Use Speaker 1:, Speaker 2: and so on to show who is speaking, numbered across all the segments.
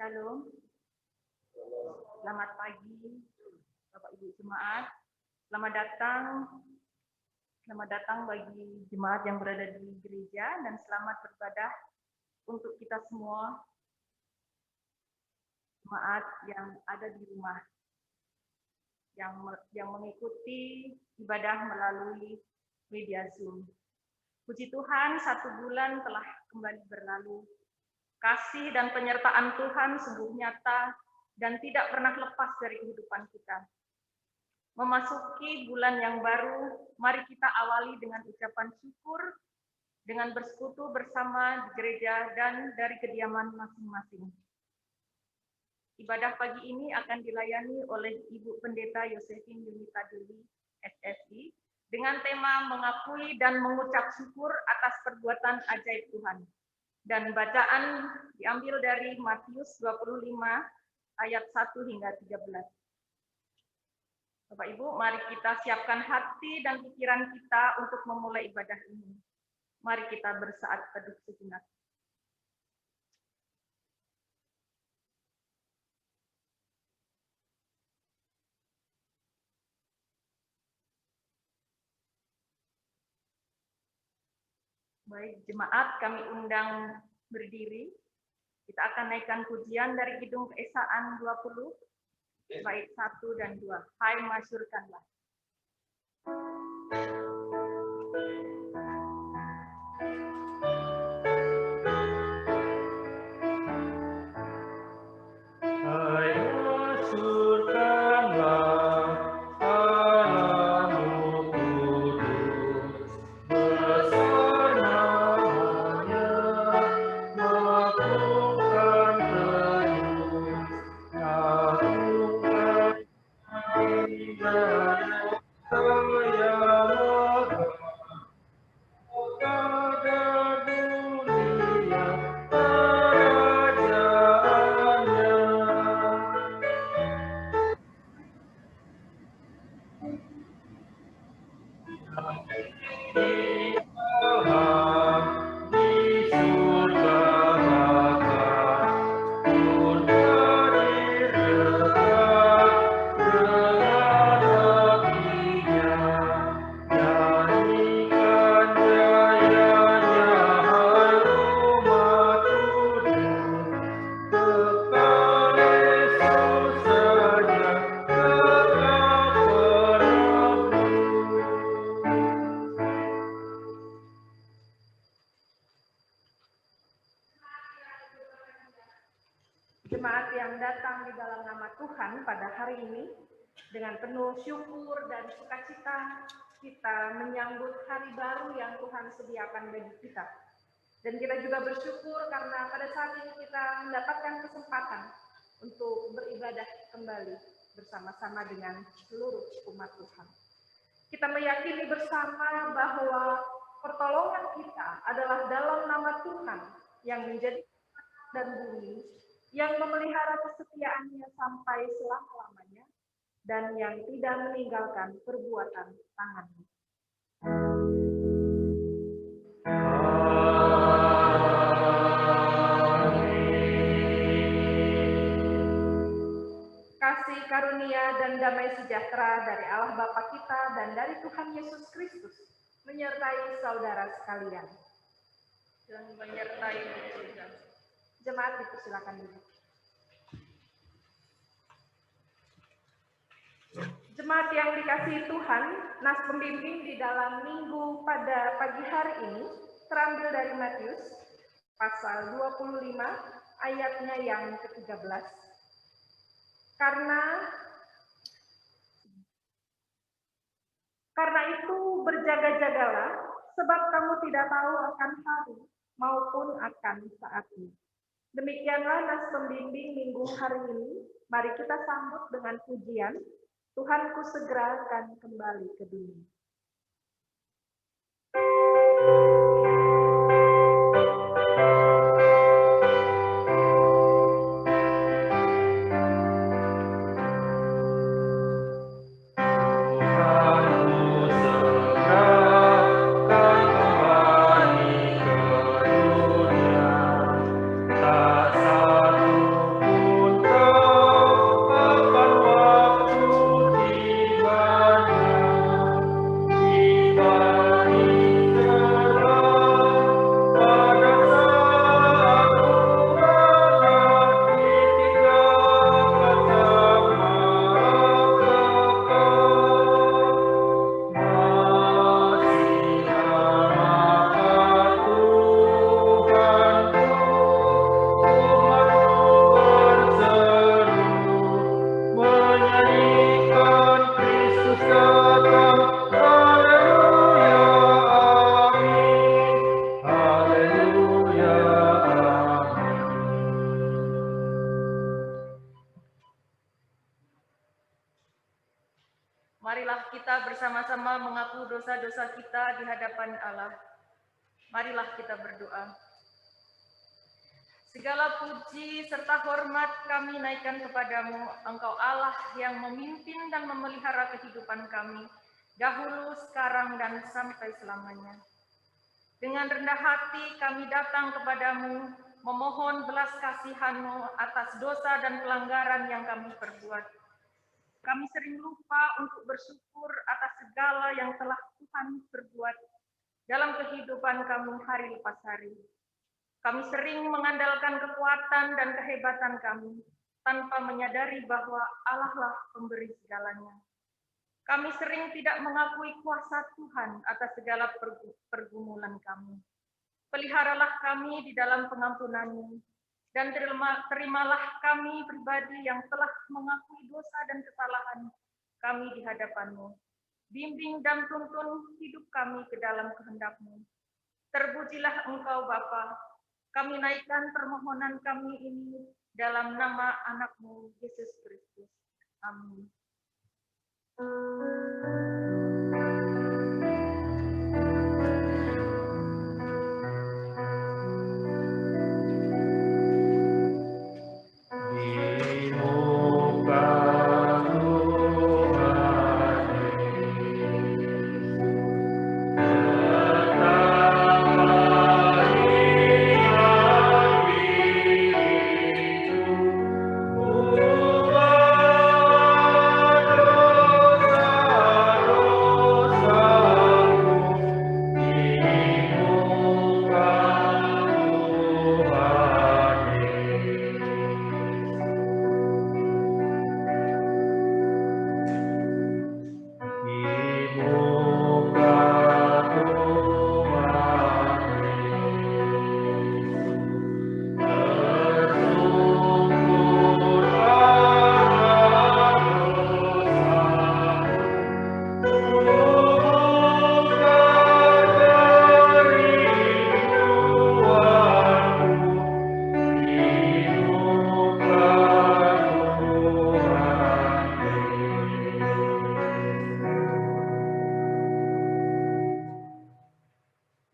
Speaker 1: Shalom. Selamat pagi, Bapak Ibu Jemaat. Selamat datang bagi jemaat yang berada di gereja dan selamat beribadah untuk kita semua jemaat yang ada di rumah yang mengikuti ibadah melalui media Zoom. Puji Tuhan, 1 bulan telah kembali berlalu. Kasih dan penyertaan Tuhan sungguh nyata dan tidak pernah lepas dari kehidupan kita. Memasuki bulan yang baru, mari kita awali dengan ucapan syukur, dengan bersekutu bersama di gereja dan dari kediaman masing-masing. Ibadah pagi ini akan dilayani oleh Ibu Pendeta Yosefin Yunita Dewi, SSI, dengan tema mengakui dan mengucap syukur atas perbuatan ajaib Tuhan. Dan bacaan diambil dari Matius 25 ayat 1 hingga 13. Bapak Ibu, mari kita siapkan hati dan pikiran kita untuk memulai ibadah ini. Mari kita bersaat teduh sejenak. Baik, jemaat kami undang berdiri. Kita akan naikkan pujian dari Kidung Keesaan 20, bait 1 dan 2. Hai masyurkanlah. Jemaat yang datang di dalam nama Tuhan pada hari ini, dengan penuh syukur dan sukacita, kita menyambut hari baru yang Tuhan sediakan bagi kita. Dan kita juga bersyukur karena pada saat ini kita mendapatkan kesempatan untuk beribadah kembali bersama-sama dengan seluruh umat Tuhan. Kita meyakini bersama bahwa pertolongan kita adalah dalam nama Tuhan yang menjadi dan bumi, yang memelihara kesetiaannya sampai selama-lamanya, dan yang tidak meninggalkan perbuatan tangannya. Kasih karunia dan damai sejahtera dari Allah Bapa kita dan dari Tuhan Yesus Kristus menyertai saudara sekalian. Dan menyertai juga. Jemaat dipersilakan duduk. Jemaat yang dikasihi Tuhan, nas pembimbing di dalam minggu pada pagi hari ini terambil dari Matius pasal 25 ayatnya yang ke-13. Karena itu berjaga-jagalah, sebab kamu tidak tahu akan hari maupun akan saatnya. Demikianlah nas pembimbing minggu hari ini. Mari kita sambut dengan pujian, Tuhanku segera akan kembali ke dunia.
Speaker 2: Tak satu marilah kita bersama-sama mengaku dosa-dosa kita di hadapan Allah. Marilah kita berdoa. Segala puji serta hormat kami naikkan kepadamu, Engkau Allah yang memimpin dan memelihara kehidupan kami, dahulu, sekarang, dan sampai selamanya. Dengan rendah hati kami datang kepadamu, memohon belas kasihan-Mu atas dosa dan pelanggaran yang kami perbuat. Kami sering lupa untuk bersyukur atas segala yang telah Tuhan perbuat dalam kehidupan kami hari lepas hari. Kami sering mengandalkan kekuatan dan kehebatan kami, tanpa menyadari bahwa Allah lah pemberi segalanya. Kami sering tidak mengakui kuasa Tuhan atas segala pergumulan kami. Peliharalah kami di dalam pengampunan-Mu, dan terimalah kami pribadi yang telah mengakui dosa dan kesalahan kami di hadapan-Mu. Bimbing dan tuntun hidup kami ke dalam kehendak-Mu. Terpujilah Engkau Bapa. Kami naikkan permohonan kami ini dalam nama anak-Mu, Yesus Kristus. Amin.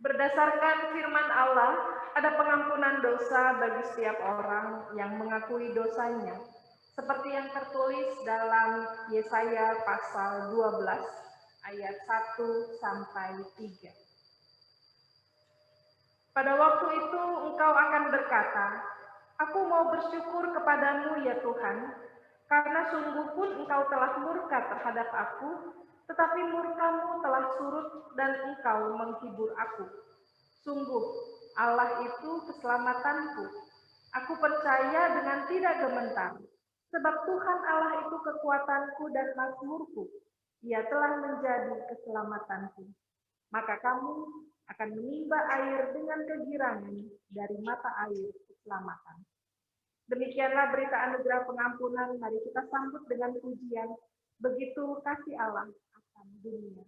Speaker 2: Berdasarkan firman Allah, ada pengampunan dosa bagi setiap orang yang mengakui dosanya, seperti yang tertulis dalam Yesaya pasal 12 ayat 1 sampai 3. Pada waktu itu engkau akan berkata, "Aku mau bersyukur kepadamu ya Tuhan, karena sungguh pun engkau telah murka terhadap aku, tetapi murkamu telah surut dan engkau menghibur aku. Sungguh, Allah itu keselamatanku. Aku percaya dengan tidak gementar, sebab Tuhan Allah itu kekuatanku dan mazmurku. Ia telah menjadi keselamatanku. Maka kamu akan menimba air dengan kegirangan dari mata air keselamatan." Demikianlah berita anugerah pengampunan. Mari kita sambut dengan pujian. Begitu kasih Allah akan dunia.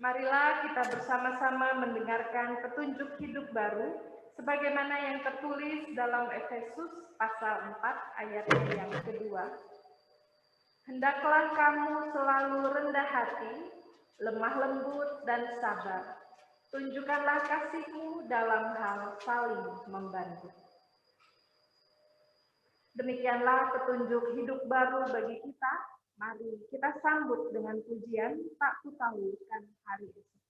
Speaker 2: Marilah kita bersama-sama mendengarkan petunjuk hidup baru sebagaimana yang tertulis dalam Efesus pasal 4 ayat yang kedua. Hendaklah kamu selalu rendah hati, lemah lembut dan sabar. Tunjukkanlah kasihmu dalam hal saling membantu.
Speaker 1: Demikianlah petunjuk hidup baru bagi kita. Mari kita sambut dengan pujian tak kutahukan hari esok.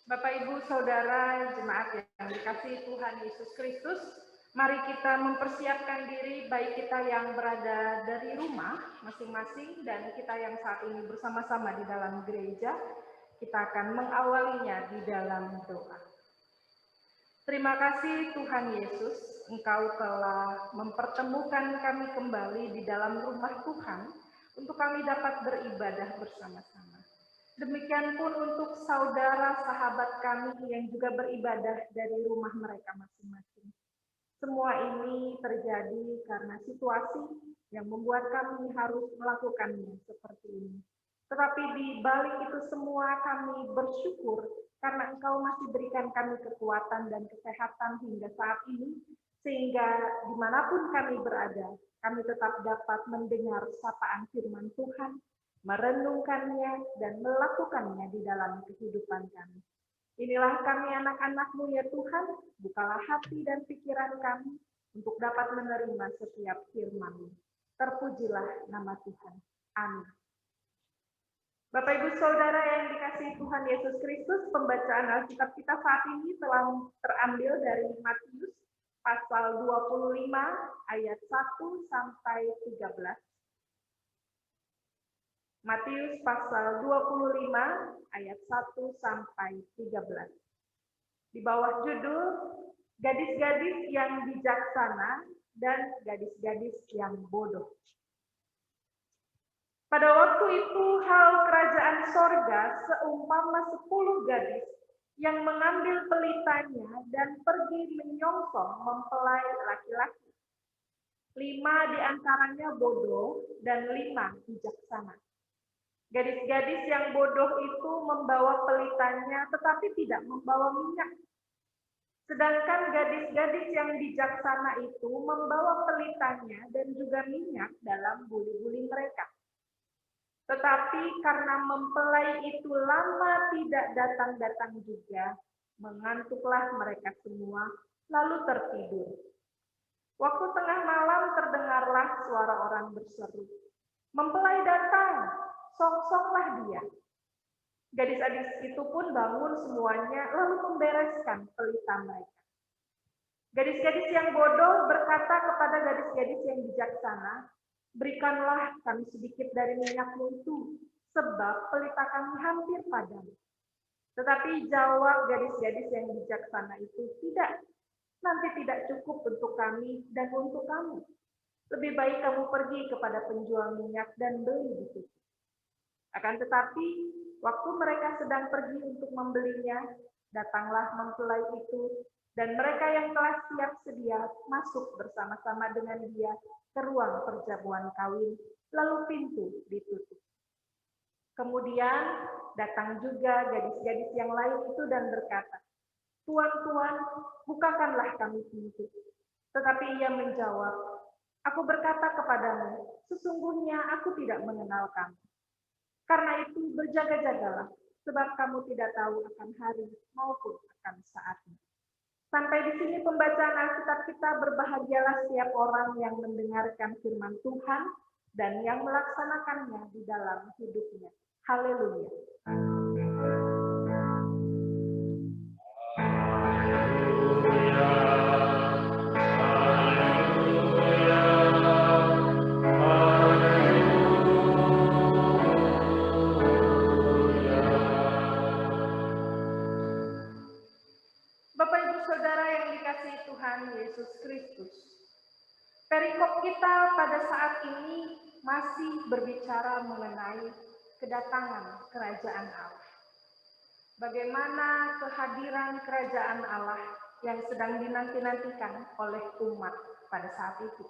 Speaker 1: Bapak, Ibu, Saudara, jemaat yang dikasihi Tuhan Yesus Kristus, mari kita mempersiapkan diri, baik kita yang berada dari rumah masing-masing dan kita yang saat ini bersama-sama di dalam gereja, kita akan mengawalinya di dalam doa. Terima kasih Tuhan Yesus, Engkau telah mempertemukan kami kembali di dalam rumah Tuhan untuk kami dapat beribadah bersama-sama. Demikian pun untuk saudara sahabat kami yang juga beribadah dari rumah mereka masing-masing. Semua ini terjadi karena situasi yang membuat kami harus melakukannya seperti ini. Tetapi di balik itu semua kami bersyukur karena Engkau masih berikan kami kekuatan dan kesehatan hingga saat ini, sehingga dimanapun kami berada, kami tetap dapat mendengar sapaan firman Tuhan, merenungkannya dan melakukannya di dalam kehidupan kami. Inilah kami anak-anak-Mu ya Tuhan, bukalah hati dan pikiran kami untuk dapat menerima setiap firman-Mu. Terpujilah nama Tuhan. Amin. Bapak, Ibu, Saudara yang dikasihi Tuhan Yesus Kristus, pembacaan Alkitab kita saat ini telah terambil dari Matius pasal 25 ayat 1 sampai 13. Matius pasal 25 ayat 1 sampai 13. Di bawah judul gadis-gadis yang bijaksana dan gadis-gadis yang bodoh. Pada waktu itu hal kerajaan sorga seumpama 10 gadis yang mengambil pelitanya dan pergi menyongsong mempelai laki-laki. 5 di antaranya bodoh dan 5 bijaksana. Gadis-gadis yang bodoh itu membawa pelitanya tetapi tidak membawa minyak. Sedangkan gadis-gadis yang bijaksana itu membawa pelitanya dan juga minyak dalam buli-buli mereka. Tetapi karena mempelai itu lama tidak datang-datang juga, mengantuklah mereka semua, lalu tertidur. Waktu tengah malam terdengarlah suara orang berseru, "Mempelai datang, songsonglah dia." Gadis-gadis itu pun bangun semuanya, lalu membereskan pelita mereka. Gadis-gadis yang bodoh berkata kepada gadis-gadis yang bijaksana, "Berikanlah kami sedikit dari minyak-Mu itu, sebab pelita kami hampir padam." Tetapi jawab gadis-gadis yang bijaksana itu, "Tidak, nanti tidak cukup untuk kami dan untuk kamu. Lebih baik kamu pergi kepada penjual minyak dan beli di situ." Akan tetapi waktu mereka sedang pergi untuk membelinya, datanglah mempelai itu, dan mereka yang telah siap sedia masuk bersama-sama dengan dia ke ruang perjamuan kawin, lalu pintu ditutup. Kemudian datang juga gadis-gadis yang lain itu dan berkata, "Tuan, Tuan, bukakanlah kami pintu." Tetapi ia menjawab, "Aku berkata kepadamu, sesungguhnya aku tidak mengenal kamu. Karena itu berjaga-jagalah, sebab kamu tidak tahu akan hari maupun akan saatnya." Sampai di sini pembacaan Alkitab kita. Berbahagialah setiap orang yang mendengarkan firman Tuhan dan yang melaksanakannya di dalam hidupnya. Haleluya. Bapak Ibu Saudara yang dikasihi Tuhan Yesus Kristus, perikop kita pada saat ini masih berbicara mengenai kedatangan kerajaan Allah. Bagaimana kehadiran kerajaan Allah yang sedang dinanti-nantikan oleh umat pada saat itu.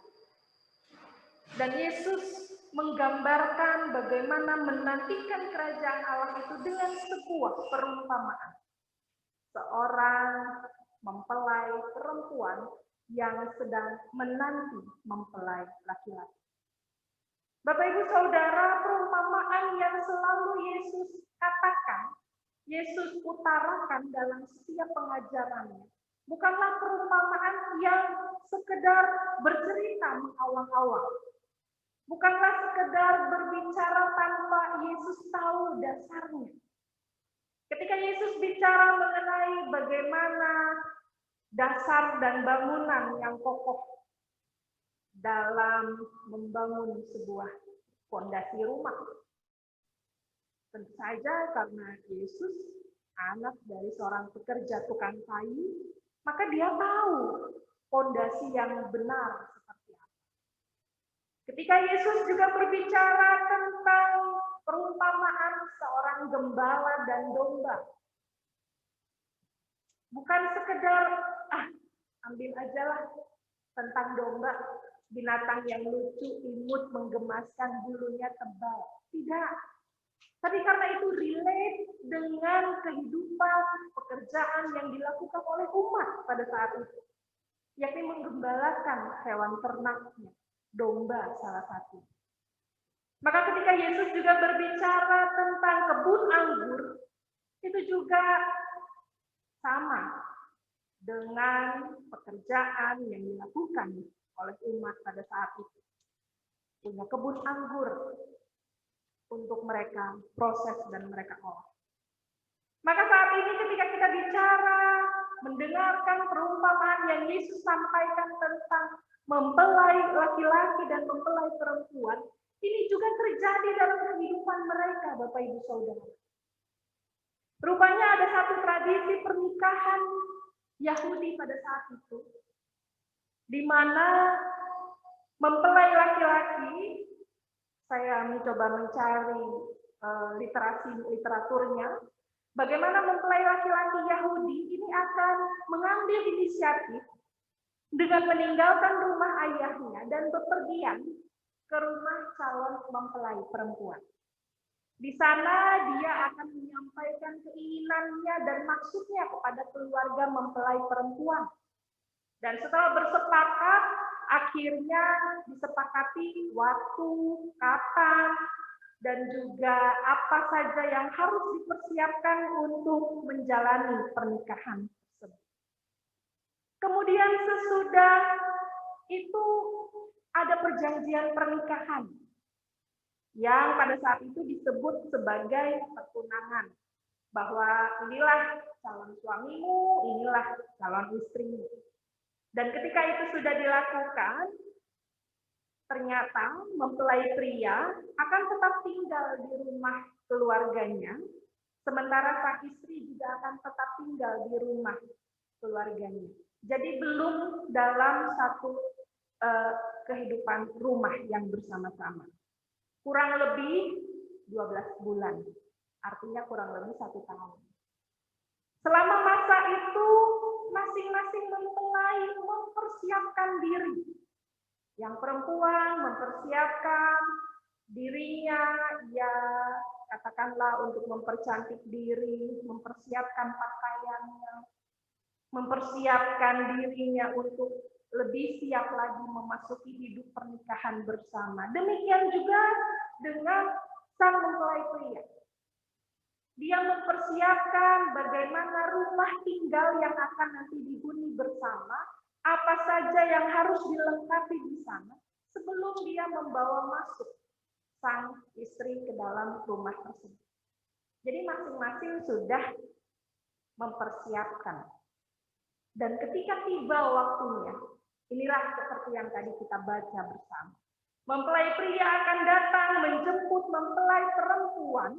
Speaker 1: Dan Yesus menggambarkan bagaimana menantikan kerajaan Allah itu dengan sebuah perumpamaan. Seorang mempelai perempuan yang sedang menanti mempelai laki-laki. Bapak Ibu Saudara, perumpamaan yang selalu Yesus katakan, Yesus utarakan dalam setiap pengajarannya, bukanlah perumpamaan yang sekedar bercerita mengawang-awang. Bukanlah sekedar berbicara tanpa Yesus tahu dasarnya. Ketika Yesus bicara mengenai bagaimana dasar dan bangunan yang kokoh dalam membangun sebuah fondasi rumah. Tentu saja karena Yesus anak dari seorang pekerja tukang kayu, maka dia tahu fondasi yang benar seperti apa. Ketika Yesus juga berbicara tentang perumpamaan seorang gembala dan domba. Bukan sekedar, ambil ajalah tentang domba, binatang yang lucu, imut, menggemaskan, bulunya tebal. Tidak. Tapi karena itu relate dengan kehidupan, pekerjaan yang dilakukan oleh umat pada saat itu. Yakni menggembalakan hewan ternaknya, domba salah satu. Maka ketika Yesus juga berbicara tentang kebun anggur, itu juga sama dengan pekerjaan yang dilakukan oleh umat pada saat itu. Punya kebun anggur untuk mereka proses dan mereka olah. Maka saat ini ketika kita bicara, mendengarkan perumpamaan yang Yesus sampaikan tentang mempelai laki-laki dan mempelai perempuan, ini juga terjadi dalam kehidupan mereka, Bapak Ibu Saudara. Rupanya ada satu tradisi pernikahan Yahudi pada saat itu, di mana mempelai laki-laki, saya mencoba mencari literaturnya, bagaimana mempelai laki-laki Yahudi ini akan mengambil inisiatif dengan meninggalkan rumah ayahnya dan bepergian ke rumah calon mempelai perempuan. Di sana dia akan menyampaikan keinginannya dan maksudnya kepada keluarga mempelai perempuan. Dan setelah bersepakat, akhirnya disepakati waktu, kapan, dan juga apa saja yang harus dipersiapkan untuk menjalani pernikahan tersebut. Kemudian sesudah itu ada perjanjian pernikahan yang pada saat itu disebut sebagai pertunangan, bahwa inilah calon suamimu, inilah calon istrimu. Dan ketika itu sudah dilakukan, ternyata mempelai pria akan tetap tinggal di rumah keluarganya, sementara sang istri juga akan tetap tinggal di rumah keluarganya. Jadi belum dalam satu kehidupan rumah yang bersama-sama. Kurang lebih 12 bulan artinya kurang lebih 1 tahun. Selama masa itu, masing-masing mempelai mempersiapkan diri. Yang perempuan mempersiapkan dirinya, ya katakanlah untuk mempercantik diri, mempersiapkan pakaiannya, mempersiapkan dirinya untuk lebih siap lagi memasuki hidup pernikahan bersama. Demikian juga dengan sang mempelai pria. Dia mempersiapkan bagaimana rumah tinggal yang akan nanti dihuni bersama, apa saja yang harus dilengkapi di sana sebelum dia membawa masuk sang istri ke dalam rumah tersebut. Jadi masing-masing sudah mempersiapkan. Dan ketika tiba waktunya, inilah seperti yang tadi kita baca bersama. Mempelai pria akan datang menjemput mempelai perempuan,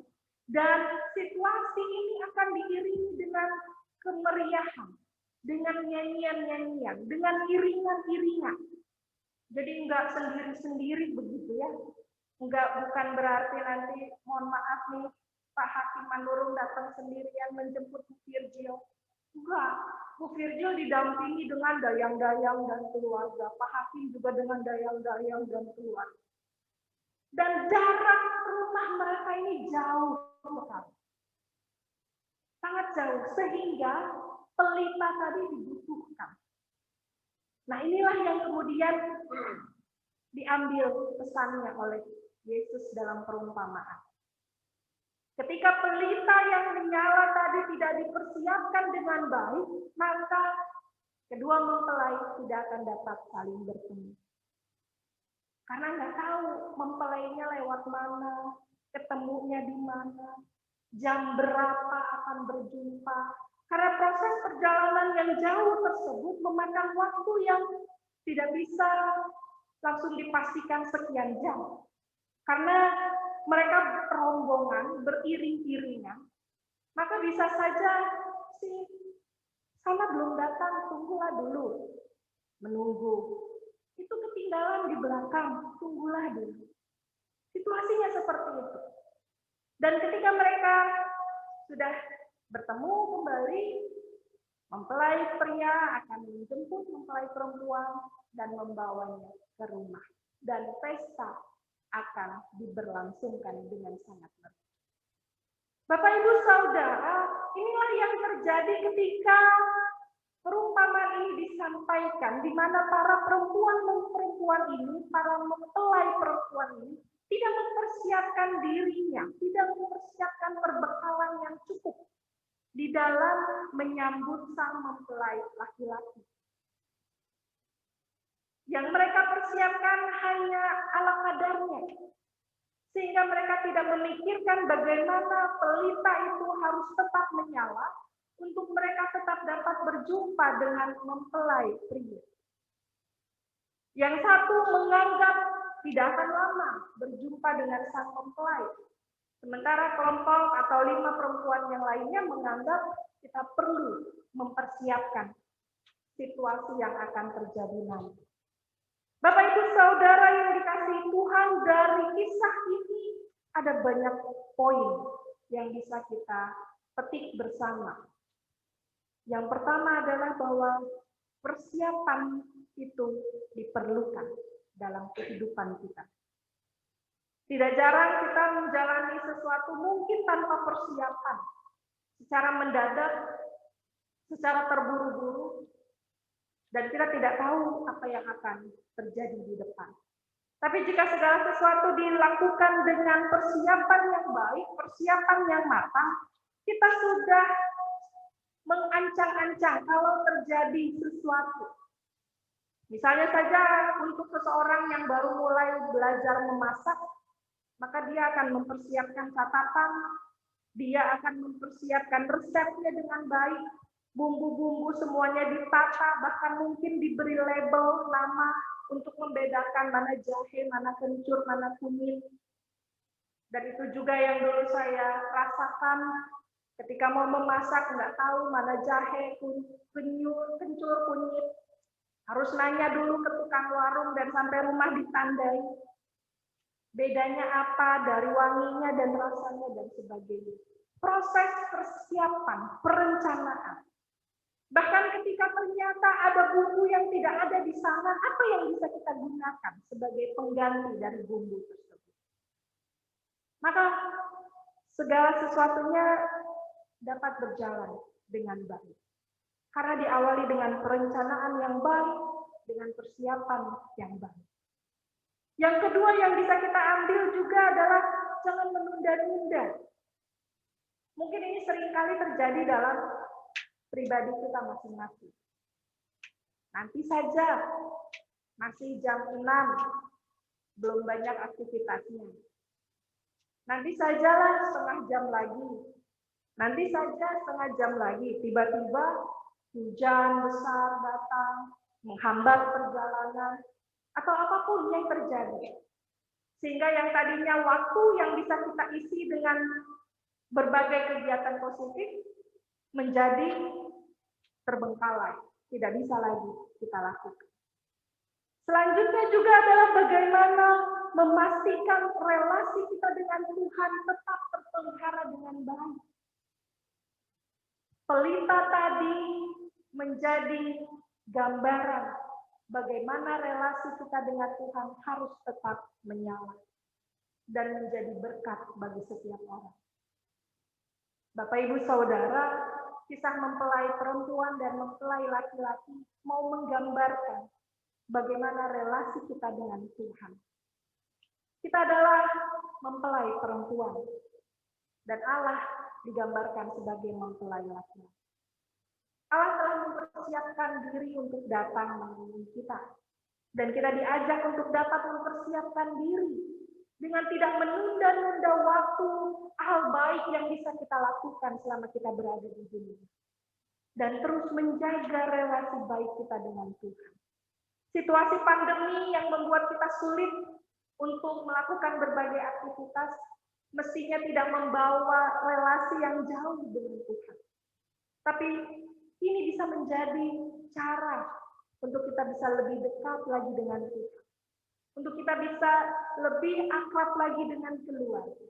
Speaker 1: dan situasi ini akan diiringi dengan kemeriahan, dengan nyanyian-nyanyian, dengan iringan-iringan. Jadi enggak sendiri-sendiri begitu ya. Bukan berarti nanti, mohon maaf nih, Pak Hakim Manurung datang sendirian menjemput Bu Virgil. Enggak, Bu Virgil didampingi dengan dayang-dayang dan keluarga. Pak Hakim juga dengan dayang-dayang dan keluarga. Dan jarak rumah mereka ini jauh sekali. Sangat jauh, sehingga pelita tadi dibutuhkan. Nah, inilah yang kemudian diambil pesannya oleh Yesus dalam perumpamaan. Ketika pelita yang menyala tadi tidak dipersiapkan dengan baik, maka kedua mempelai tidak akan dapat saling bertemu. Karena nggak tahu mempelainya lewat mana, ketemunya di mana, jam berapa akan berjumpa. Karena proses perjalanan yang jauh tersebut memakan waktu yang tidak bisa langsung dipastikan sekian jam. Karena mereka rombongan beriring-iringan, maka bisa saja si sana belum datang, tunggulah dulu. Menunggu. Itu ketinggalan di belakang, tunggulah dulu. Situasinya seperti itu. Dan ketika mereka sudah bertemu kembali, mempelai pria akan menjemput mempelai perempuan dan membawanya ke rumah. Dan pesta akan diberlangsungkan dengan sangat meriah. Bapak Ibu Saudara, inilah yang terjadi ketika perumpamaan ini disampaikan, di mana para perempuan ini, para mempelai perempuan ini, tidak mempersiapkan dirinya, tidak mempersiapkan perbekalan yang cukup di dalam menyambut sang mempelai laki-laki. Yang mereka persiapkan hanya ala kadarnya, sehingga mereka tidak memikirkan bagaimana pelita itu harus tetap menyala untuk mereka tetap dapat berjumpa dengan mempelai pria. Yang satu menganggap tidak akan lama berjumpa dengan sang mempelai. Sementara kelompok atau 5 perempuan yang lainnya menganggap kita perlu mempersiapkan situasi yang akan terjadi nanti. Bapak Ibu Saudara yang dikasihi Tuhan, dari kisah ini ada banyak poin yang bisa kita petik bersama. Yang pertama adalah bahwa persiapan itu diperlukan dalam kehidupan kita. Tidak jarang kita menjalani sesuatu mungkin tanpa persiapan, secara mendadak, secara terburu-buru, dan kita tidak tahu apa yang akan terjadi di depan. Tapi jika segala sesuatu dilakukan dengan persiapan yang baik, persiapan yang matang, kita sudah mengancang-ancang kalau terjadi sesuatu. Misalnya saja untuk seseorang yang baru mulai belajar memasak, maka dia akan mempersiapkan catatan, dia akan mempersiapkan resepnya dengan baik, bumbu-bumbu semuanya ditata, bahkan mungkin diberi label nama untuk membedakan mana jahe, mana kencur, mana kunyit. Dan itu juga yang dulu saya rasakan ketika mau memasak, nggak tahu mana jahe, kencur, kunyit. Harus nanya dulu ke tukang warung dan sampai rumah ditandai. bedanya apa dari wanginya dan rasanya dan sebagainya. Proses persiapan, perencanaan. Bahkan ketika ternyata ada bumbu yang tidak ada di sana, apa yang bisa kita gunakan sebagai pengganti dari bumbu tersebut? Maka segala sesuatunya dapat berjalan dengan baik. Karena diawali dengan perencanaan yang baik, dengan persiapan yang baik. Yang kedua yang bisa kita ambil juga adalah jangan menunda-nunda. Mungkin ini seringkali terjadi dalam pribadi kita masing-masing. Nanti saja, masih jam 6, belum banyak aktivitasnya. Nanti sajalah setengah jam lagi. Nanti saja setengah jam lagi. Tiba-tiba hujan besar datang, menghambat perjalanan, atau apapun yang terjadi. Sehingga yang tadinya waktu yang bisa kita isi dengan berbagai kegiatan positif, menjadi terbengkalai, tidak bisa lagi kita lakukan. Selanjutnya juga adalah bagaimana memastikan relasi kita dengan Tuhan tetap terpelihara dengan baik. Pelita tadi menjadi gambaran bagaimana relasi kita dengan Tuhan harus tetap menyala dan menjadi berkat bagi setiap orang. Bapak Ibu Saudara, kisah mempelai perempuan dan mempelai laki-laki mau menggambarkan bagaimana relasi kita dengan Tuhan. Kita adalah mempelai perempuan dan Allah digambarkan sebagai mempelai laki-laki. Allah telah mempersiapkan diri untuk datang menemui kita. Dan kita diajak untuk dapat mempersiapkan diri dengan tidak menunda-nunda waktu hal baik yang bisa kita lakukan selama kita berada di dunia. Dan terus menjaga relasi baik kita dengan Tuhan. Situasi pandemi yang membuat kita sulit untuk melakukan berbagai aktivitas mestinya tidak membawa relasi yang jauh dengan Tuhan. Tapi ini bisa menjadi cara untuk kita bisa lebih dekat lagi dengan Tuhan. Untuk kita bisa lebih akrab lagi dengan keluarga.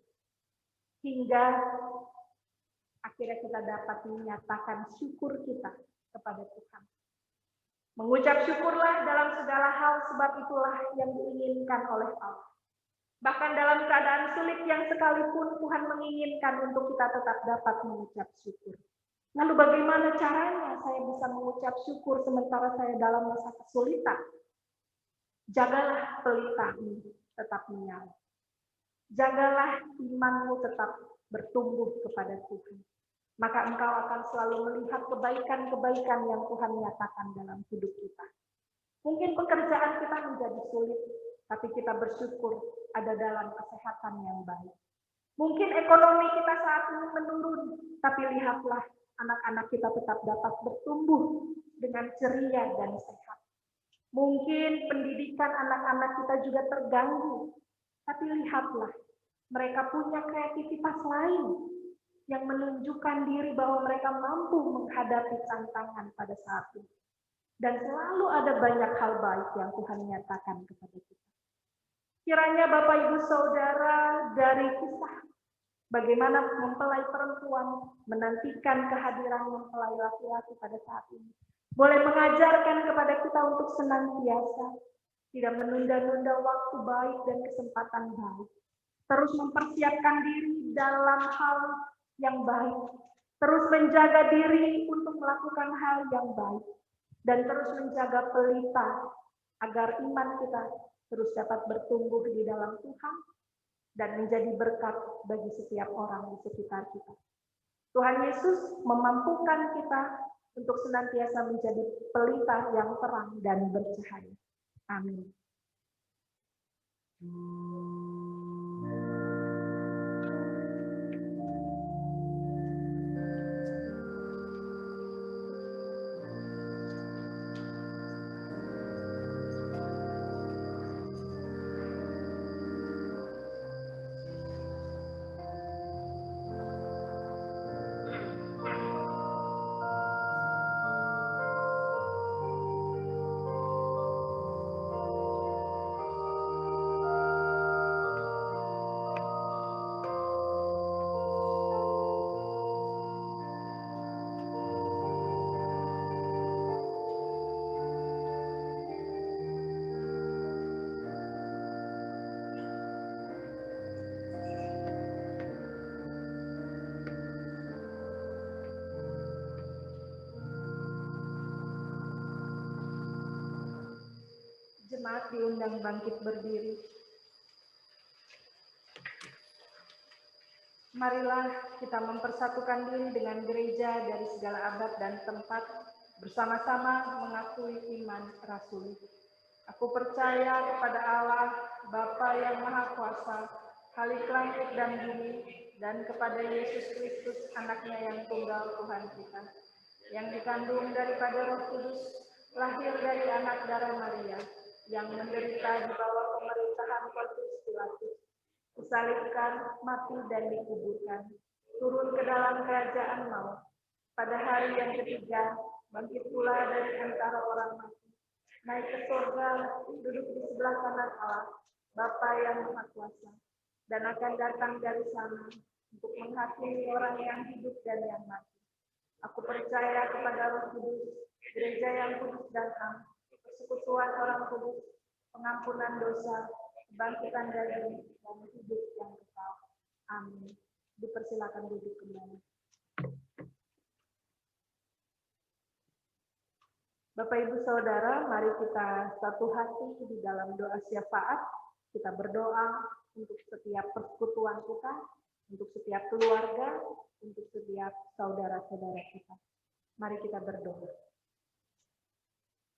Speaker 1: Hingga akhirnya kita dapat menyatakan syukur kita kepada Tuhan. Mengucap syukurlah dalam segala hal, sebab itulah yang diinginkan oleh Allah. Bahkan dalam keadaan sulit yang sekalipun Tuhan menginginkan untuk kita tetap dapat mengucap syukur. Lalu bagaimana caranya saya bisa mengucap syukur sementara saya dalam masa kesulitan? Jagalah pelitamu tetap menyala. Jagalah imanmu tetap bertumbuh kepada Tuhan. Maka engkau akan selalu melihat kebaikan-kebaikan yang Tuhan nyatakan dalam hidup kita. Mungkin pekerjaan kita menjadi sulit, tapi kita bersyukur ada dalam kesehatan yang baik. Mungkin ekonomi kita saat ini menurun, tapi lihatlah anak-anak kita tetap dapat bertumbuh dengan ceria dan sehat. Mungkin pendidikan anak-anak kita juga terganggu, tapi lihatlah mereka punya kreativitas lain yang menunjukkan diri bahwa mereka mampu menghadapi tantangan pada saat itu. Dan selalu ada banyak hal baik yang Tuhan nyatakan kepada kita. Kiranya Bapak Ibu Saudara dari kisah bagaimana mempelai perempuan menantikan kehadiran mempelai laki-laki pada saat ini boleh mengajarkan kepada kita untuk senantiasa tidak menunda-nunda waktu baik dan kesempatan baik. Terus mempersiapkan diri dalam hal yang baik. Terus menjaga diri untuk melakukan hal yang baik. Dan terus menjaga pelita agar iman kita terus dapat bertumbuh di dalam Tuhan dan menjadi berkat bagi setiap orang di sekitar kita. Tuhan Yesus memampukan kita untuk senantiasa menjadi pelita yang terang dan bercahaya. Amin. Jemaat diundang bangkit berdiri. Marilah kita mempersatukan diri dengan gereja dari segala abad dan tempat, bersama-sama mengakui iman rasuli. Aku percaya kepada Allah, Bapa yang Maha Kuasa, Khalik langit dan bumi, dan kepada Yesus Kristus, anaknya yang tunggal Tuhan kita, yang dikandung daripada Roh Kudus, lahir dari anak darah Maria, yang menderita di bawah pemerintahan Pontius Pilatus, disalibkan, mati dan dikuburkan, turun ke dalam kerajaan maut. Pada hari yang ketiga, bangkit pula dari antara orang mati, naik ke surga, duduk di sebelah kanan Allah, Bapa yang Maha Kuasa, dan akan datang dari sana untuk menghakimi orang yang hidup dan yang mati. Aku percaya kepada Roh Kudus, gereja yang kudus dan am, persekutuan orang kudus, pengampunan dosa, kebangkitan dari dan hidup yang kekal. Amin. Dipersilakan duduk kembali. Bapak Ibu Saudara, mari kita satu hati di dalam doa syafaat. Kita berdoa untuk setiap persekutuan kita, untuk setiap keluarga, untuk setiap saudara-saudara kita. Mari kita berdoa.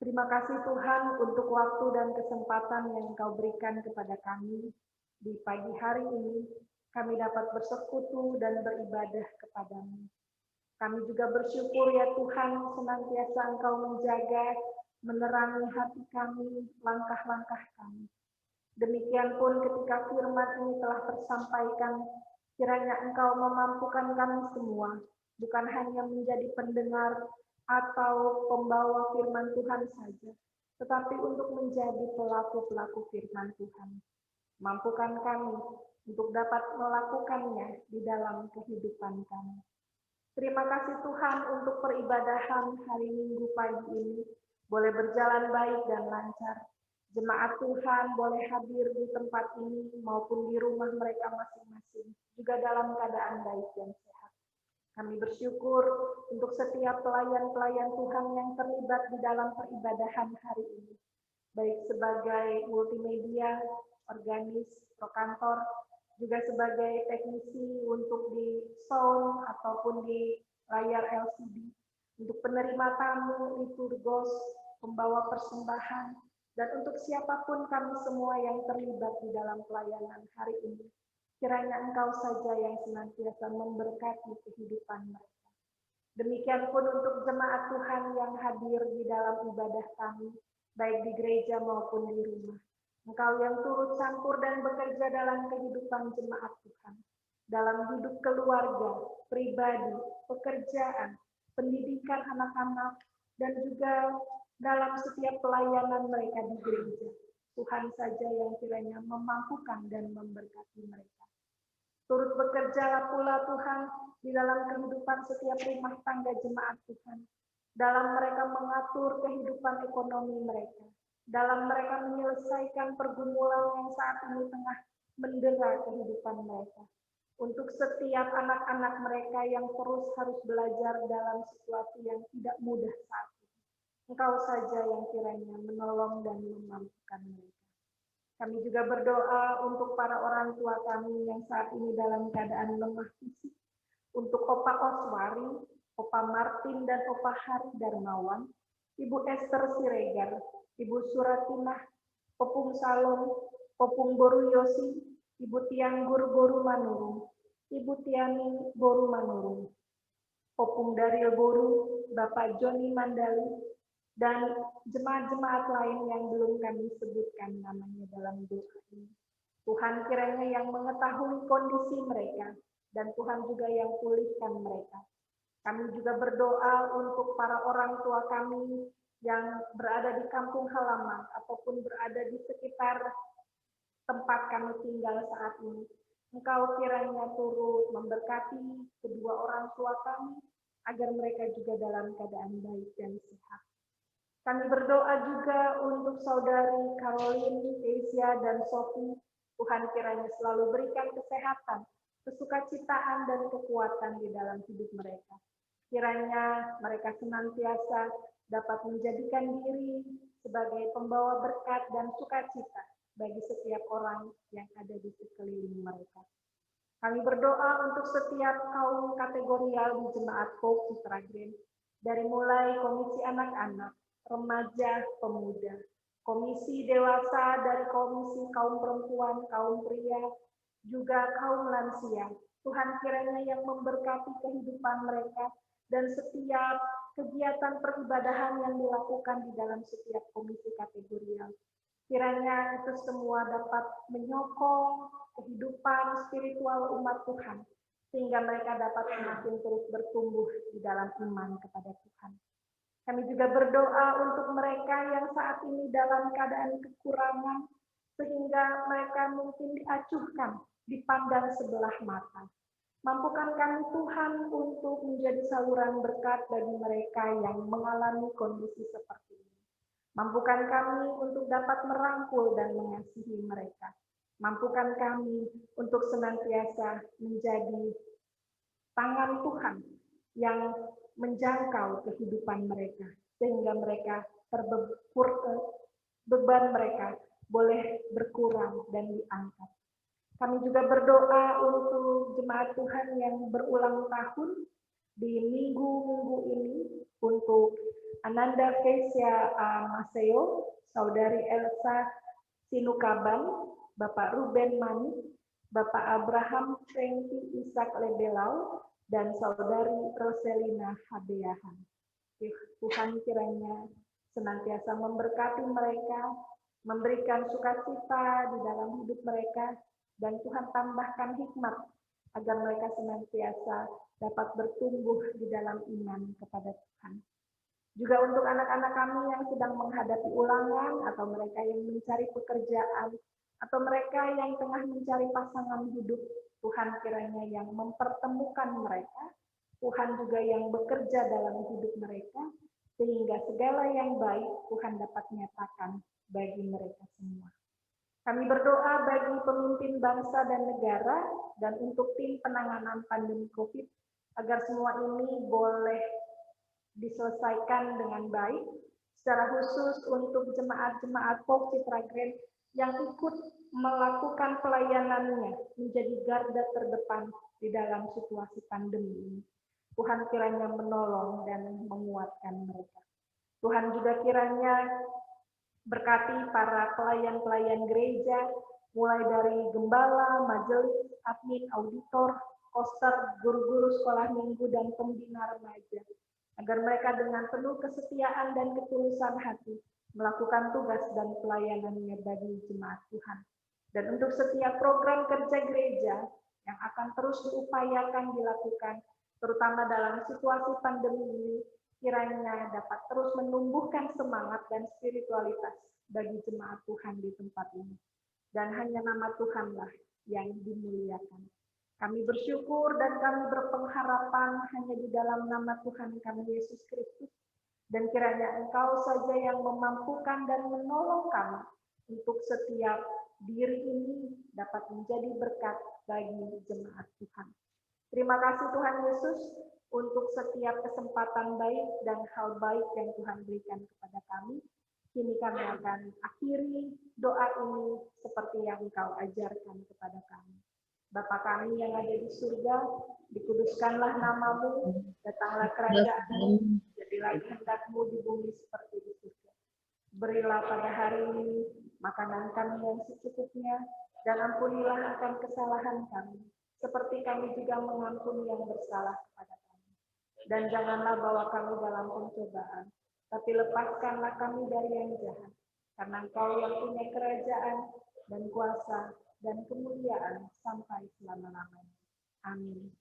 Speaker 1: Terima kasih Tuhan untuk waktu dan kesempatan yang Engkau berikan kepada kami. Di pagi hari ini, kami dapat bersekutu dan beribadah kepadamu. Kami juga bersyukur ya Tuhan, senantiasa Engkau menjaga, menerangi hati kami, langkah-langkah kami. Demikian pun ketika firman ini telah tersampaikan, kiranya Engkau memampukan kami semua, bukan hanya menjadi pendengar atau pembawa firman Tuhan saja, tetapi untuk menjadi pelaku-pelaku firman Tuhan. Mampukan kami untuk dapat melakukannya di dalam kehidupan kami. Terima kasih Tuhan untuk peribadahan hari Minggu pagi ini boleh berjalan baik dan lancar. Jemaat Tuhan boleh hadir di tempat ini maupun di rumah mereka masing-masing, juga dalam keadaan baik dan sehat. Kami bersyukur untuk setiap pelayan-pelayan Tuhan yang terlibat di dalam peribadahan hari ini, baik sebagai multimedia, organis, prokantor, juga sebagai teknisi untuk di sound ataupun di layar LCD, untuk penerima tamu, liturgos, pembawa persembahan, dan untuk siapapun kami semua yang terlibat di dalam pelayanan hari ini. Kiranya Engkau saja yang senantiasa memberkati kehidupan mereka. Demikian pun untuk jemaat Tuhan yang hadir di dalam ibadah kami, baik di gereja maupun di rumah. Engkau yang turut campur dan bekerja dalam kehidupan jemaat Tuhan, dalam hidup keluarga, pribadi, pekerjaan, pendidikan anak-anak, dan juga dalam setiap pelayanan mereka di gereja. Tuhan saja yang kiranya memampukan dan memberkati mereka. Turut bekerjalah pula Tuhan di dalam kehidupan setiap rumah tangga jemaat Tuhan, dalam mereka mengatur kehidupan ekonomi mereka, dalam mereka menyelesaikan pergumulan yang saat ini tengah mendera kehidupan mereka. Untuk setiap anak-anak mereka yang terus harus belajar dalam situasi yang tidak mudah saat ini, Engkau saja yang kiranya menolong dan memampukan mereka. Kami juga berdoa untuk para orang tua kami yang saat ini dalam keadaan lemah fisik, untuk Opa Oswari, Opa Martin dan Opa Hari Darmawan, Ibu Esther Siregar, Ibu Suratinah, Popung Salom, Popung Boru Yosi, Ibu Tianggur Boru Manurung, Ibu Tiani Boru Manurung, Popung Daril Boru, Bapak Joni Mandali, dan jemaat-jemaat lain yang belum kami sebutkan namanya dalam doa ini. Tuhan kiranya yang mengetahui kondisi mereka, dan Tuhan juga yang pulihkan mereka. Kami juga berdoa untuk para orang tua kami yang berada di kampung halaman ataupun berada di sekitar tempat kami tinggal saat ini. Engkau kiranya turut memberkati kedua orang tua kami agar mereka juga dalam keadaan baik dan sehat. Kami berdoa juga untuk saudari Caroline, Keisha, dan Sophie. Tuhan kiranya selalu berikan kesehatan, kesukacitaan, dan kekuatan di dalam hidup mereka. Kiranya mereka senantiasa dapat menjadikan diri sebagai pembawa berkat dan sukacita bagi setiap orang yang ada di sekeliling mereka. Kami berdoa untuk setiap kaum kategorial di Jemaat Hope Citra Grand, dari mulai komisi anak-anak, remaja, pemuda, komisi dewasa, dari komisi kaum perempuan, kaum pria, juga kaum lansia. Tuhan kiranya yang memberkati kehidupan mereka dan setiap kegiatan peribadahan yang dilakukan di dalam setiap komisi kategorial. Kiranya itu semua dapat menyokong kehidupan spiritual umat Tuhan, sehingga mereka dapat semakin terus bertumbuh di dalam iman kepada Tuhan. Kami juga berdoa untuk mereka yang saat ini dalam keadaan kekurangan, sehingga mereka mungkin diacuhkan, dipandang sebelah mata. Mampukan kami Tuhan untuk menjadi saluran berkat bagi mereka yang mengalami kondisi seperti ini. Mampukan kami untuk dapat merangkul dan mengasihi mereka. Mampukan kami untuk senantiasa menjadi tangan Tuhan yang menjangkau kehidupan mereka, sehingga mereka beban mereka boleh berkurang dan diangkat. Kami juga berdoa untuk jemaat Tuhan yang berulang tahun di minggu-minggu ini, untuk Ananda Kesia Maseo, Saudari Elsa Sinukaban, Bapak Ruben Mani, Bapak Abraham Franky Ishak Lebelau, dan Saudari Roselina Habeahan. Tuhan kiranya senantiasa memberkati mereka, memberikan sukacita di dalam hidup mereka, dan Tuhan tambahkan hikmat agar mereka senantiasa dapat bertumbuh di dalam iman kepada Tuhan. Juga untuk anak-anak kami yang sedang menghadapi ulangan, atau mereka yang mencari pekerjaan, atau mereka yang tengah mencari pasangan hidup, Tuhan kiranya yang mempertemukan mereka, Tuhan juga yang bekerja dalam hidup mereka, sehingga segala yang baik Tuhan dapat nyatakan bagi mereka semua. Kami berdoa bagi pemimpin bangsa dan negara, dan untuk tim penanganan pandemi COVID, agar semua ini boleh diselesaikan dengan baik, secara khusus untuk jemaat-jemaat Hope Citra Grand yang ikut melakukan pelayanannya menjadi garda terdepan di dalam situasi pandemi ini. Tuhan kiranya menolong dan menguatkan mereka. Tuhan juga kiranya berkati para pelayan-pelayan gereja, mulai dari gembala, majelis, admin, auditor, koster, guru-guru sekolah minggu, dan pembina remaja, agar mereka dengan penuh kesetiaan dan ketulusan hati melakukan tugas dan pelayanannya bagi jemaat Tuhan. Dan untuk setiap program kerja gereja yang akan terus diupayakan dilakukan, terutama dalam situasi pandemi ini, kiranya dapat terus menumbuhkan semangat dan spiritualitas bagi jemaat Tuhan di tempat ini. Dan hanya nama Tuhanlah yang dimuliakan. Kami bersyukur dan kami berpengharapan hanya di dalam nama Tuhan kami Yesus Kristus. Dan kiranya Engkau saja yang memampukan dan menolong kami untuk setiap diri ini dapat menjadi berkat bagi jemaat Tuhan. Terima kasih Tuhan Yesus untuk setiap kesempatan baik dan hal baik yang Tuhan berikan kepada kami. Kini kami akan akhiri doa ini seperti yang Engkau ajarkan kepada kami. Bapa kami yang ada di surga, dikuduskanlah namamu, datanglah kerajaan-Mu, jadilah kehendak-Mu di bumi seperti di surga. Berilah pada hari ini makanan kami yang secukupnya, dan ampunilah akan kesalahan kami, seperti kami juga mengampuni yang bersalah kepada kami. Dan janganlah bawa kami dalam pencobaan, tapi lepaskanlah kami dari yang jahat, karena Engkau yang punya kerajaan dan kuasa dan kemuliaan sampai selama-lamanya. Amin.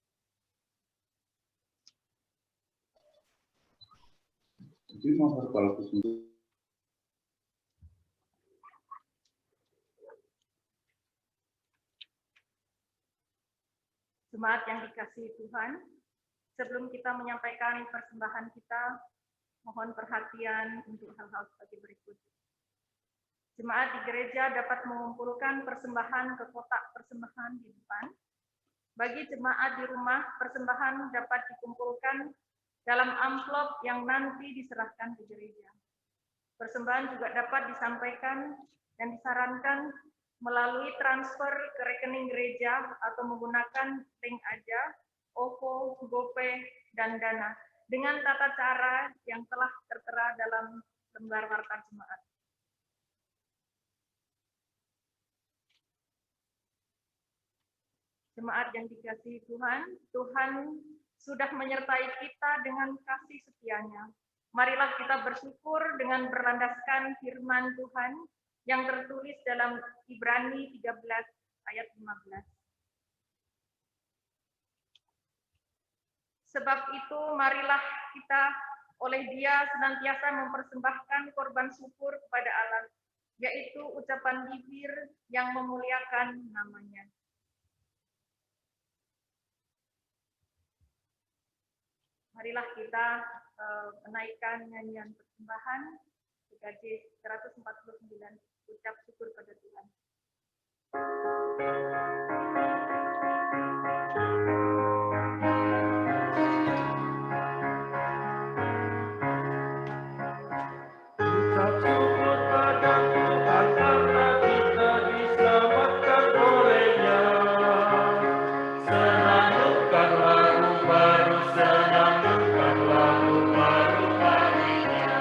Speaker 2: Jemaat yang dikasihi Tuhan, sebelum kita menyampaikan persembahan kita, mohon perhatian untuk hal-hal seperti berikut. Jemaat di gereja dapat mengumpulkan persembahan ke kotak persembahan di depan. Bagi jemaat di rumah, persembahan dapat dikumpulkan dalam amplop yang nanti diserahkan ke gereja. Persembahan juga dapat disampaikan dan disarankan melalui transfer ke rekening gereja atau menggunakan link aja, OVO, GoPay, dan Dana dengan tata cara yang telah tertera dalam lembar warta jemaat. Jemaat yang dikasihi Tuhan, Tuhan sudah menyertai kita dengan kasih setia-Nya. Marilah kita bersyukur dengan berlandaskan firman Tuhan yang tertulis dalam Ibrani 13 ayat 15. Sebab itu marilah kita oleh Dia senantiasa mempersembahkan korban syukur kepada Allah, yaitu ucapan bibir yang memuliakan nama-Nya. Marilah kita menaikkan nyanyian persembahan PKJ 149, ucap syukur pada Tuhan.
Speaker 3: Ucap syukur pada Tuhan karena kita diselamatkan oleh-Nya. Senandungkan lagu baru, senandungkan lagu baru baginya.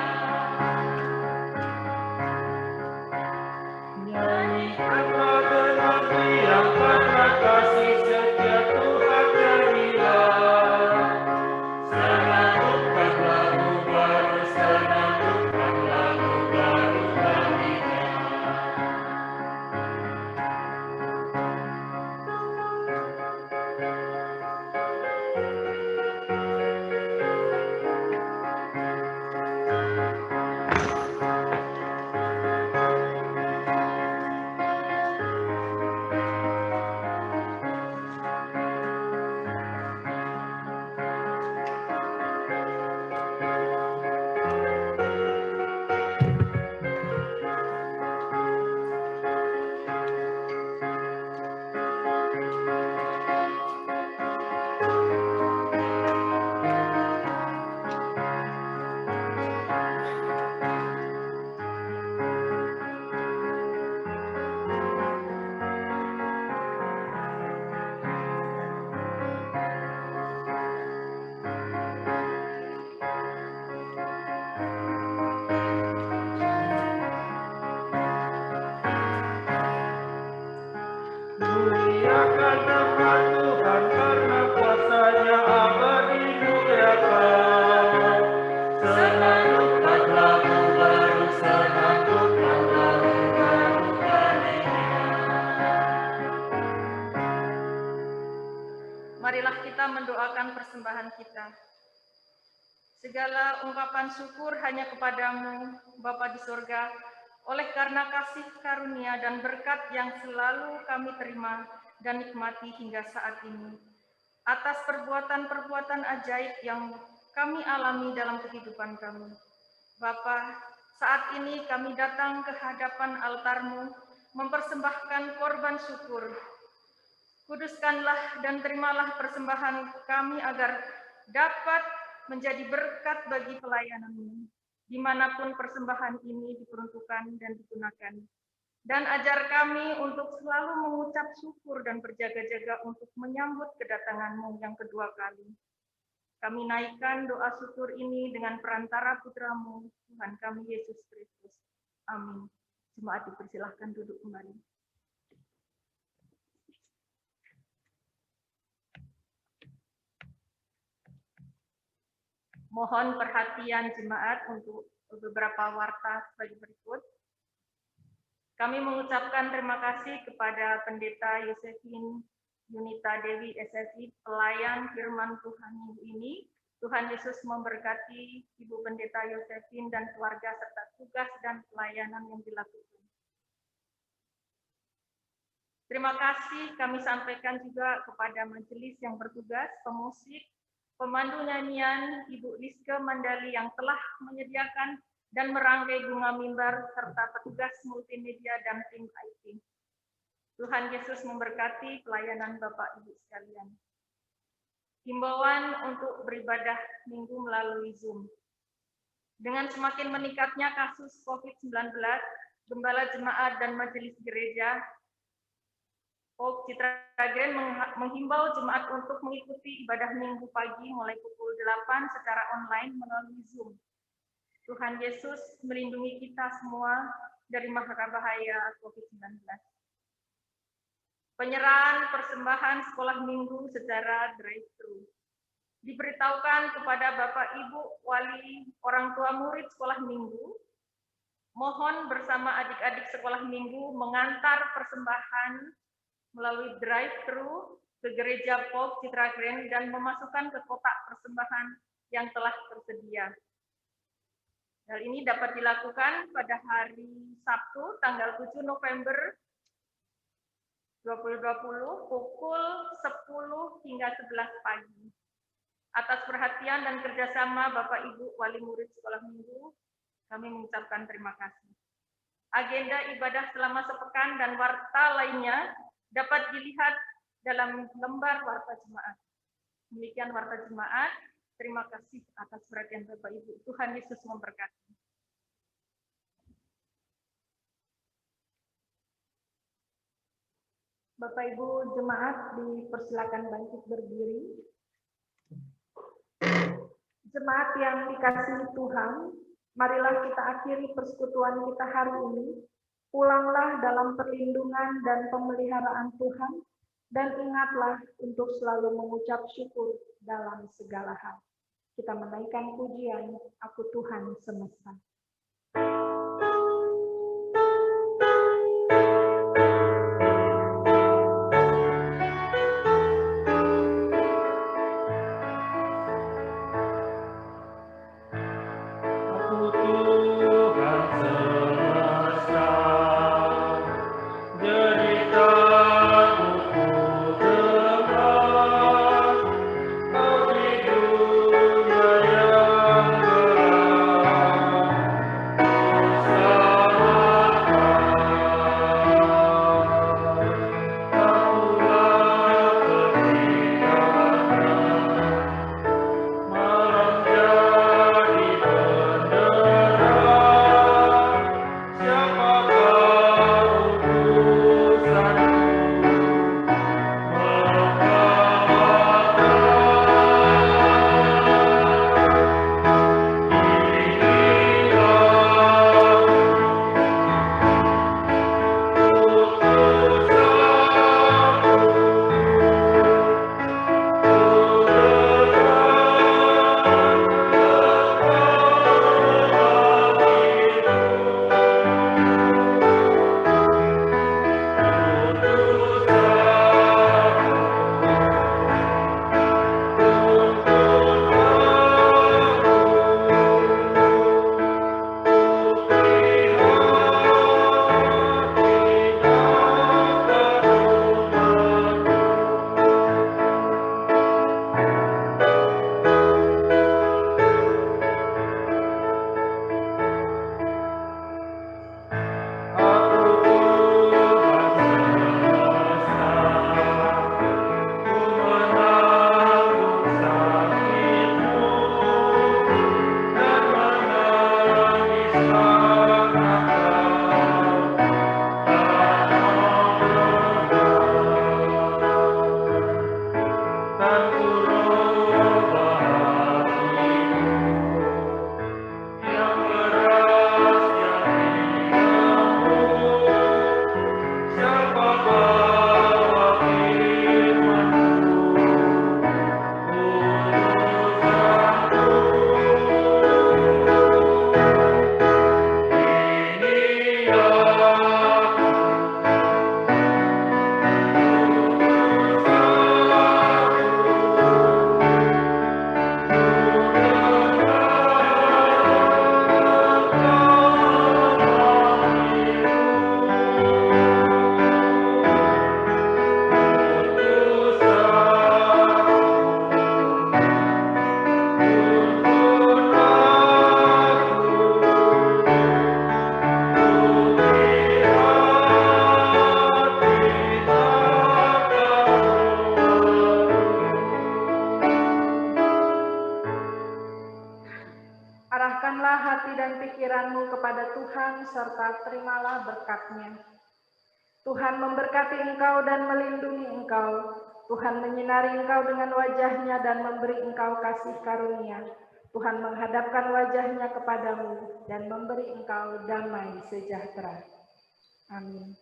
Speaker 3: Nyanyikanlah dengan riang karena kasih setia Tuhan nyanyilah. Senandungkan lagu baru, senandungkan lagu baru baginya. Muliakan nama Tuhan karena kuasa-Nya abadi muliakan. Senandungkan lagu baru, senandungkan lagu baru baginya.
Speaker 2: Marilah kita mendoakan persembahan kita. Segala ungkapan syukur hanya kepadamu, Bapa di sorga, oleh karena kasih karunia dan berkat yang selalu kami terima dan nikmati hingga saat ini. Atas perbuatan-perbuatan ajaib yang kami alami dalam kehidupan kami. Bapa, saat ini kami datang ke hadapan altar-Mu, mempersembahkan korban syukur. Kuduskanlah dan terimalah persembahan kami agar dapat menjadi berkat bagi pelayanan-Mu, dimanapun persembahan ini diperuntukkan dan digunakan. Dan ajar kami untuk selalu mengucap syukur dan berjaga-jaga untuk menyambut kedatangan-Mu yang kedua kali. Kami naikkan doa syukur ini dengan perantara Putra-Mu, Tuhan kami Yesus Kristus. Amin. Jemaat dipersilahkan duduk kembali. Mohon perhatian jemaat untuk beberapa warta sebagai berikut. Kami mengucapkan terima kasih kepada Pendeta Yosefin Yunita Dewi SSI, pelayan firman Tuhan minggu ini. Tuhan Yesus memberkati Ibu Pendeta Yosefin dan keluarga serta tugas dan pelayanan yang dilakukan. Terima kasih kami sampaikan juga kepada majelis yang bertugas, pemusik, pemandu nyanyian, Ibu Liske Mandali yang telah menyediakan dan merangkai bunga mimbar, serta petugas multimedia dan tim IT. Tuhan Yesus memberkati pelayanan Bapak Ibu sekalian. Himbauan untuk beribadah minggu melalui Zoom. Dengan semakin meningkatnya kasus COVID-19, Gembala Jemaat dan Majelis Gereja Pop Citra Grand menghimbau jemaat untuk mengikuti ibadah Minggu pagi mulai pukul 8 secara online melalui Zoom. Tuhan Yesus melindungi kita semua dari mara bahaya COVID-19. Penyerahan persembahan sekolah minggu secara drive-thru. Diberitahukan kepada Bapak Ibu Wali orang tua murid sekolah minggu, mohon bersama adik-adik sekolah minggu mengantar persembahan melalui drive-thru ke Gereja Pop Citra Grand dan memasukkan ke kotak persembahan yang telah tersedia. Hal ini dapat dilakukan pada hari Sabtu tanggal 7 November 2020 pukul 10 hingga 11 pagi. Atas perhatian dan kerjasama Bapak Ibu Wali Murid Sekolah Minggu, kami mengucapkan terima kasih. Agenda ibadah selama sepekan dan warta lainnya dapat dilihat dalam lembar warta jemaat. Demikian warta jemaat. Terima kasih atas perhatian Bapak Ibu. Tuhan Yesus memberkati.
Speaker 1: Bapak Ibu jemaat dipersilakan bangkit berdiri. Jemaat yang dikasihi Tuhan, marilah kita akhiri persekutuan kita hari ini. Pulanglah dalam perlindungan dan pemeliharaan Tuhan, dan ingatlah untuk selalu mengucap syukur dalam segala hal. Kita menaikkan pujian, Aku Tuhan semesta.
Speaker 3: Tuhan
Speaker 1: imanmu kepada Tuhan, serta terimalah berkat-Nya. Tuhan memberkati engkau dan melindungi engkau. Tuhan menyinari engkau dengan wajah-Nya dan memberi engkau kasih karunia. Tuhan menghadapkan wajah-Nya kepadamu dan memberi engkau damai sejahtera. Amin.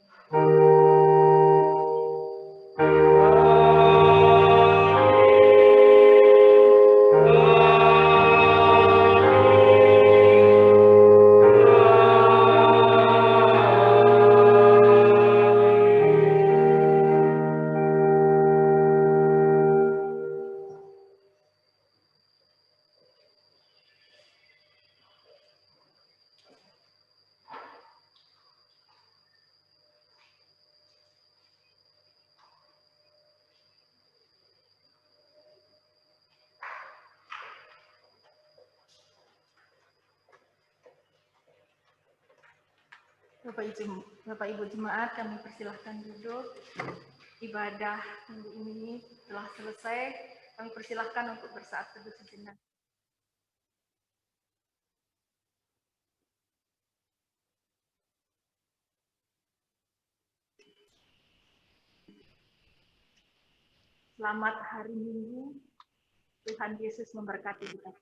Speaker 2: Bapak Ibu Jemaat, kami persilahkan duduk. Ibadah minggu ini telah selesai. Kami persilahkan untuk bersaat teduh sejenak. Selamat hari Minggu. Tuhan Yesus memberkati kita.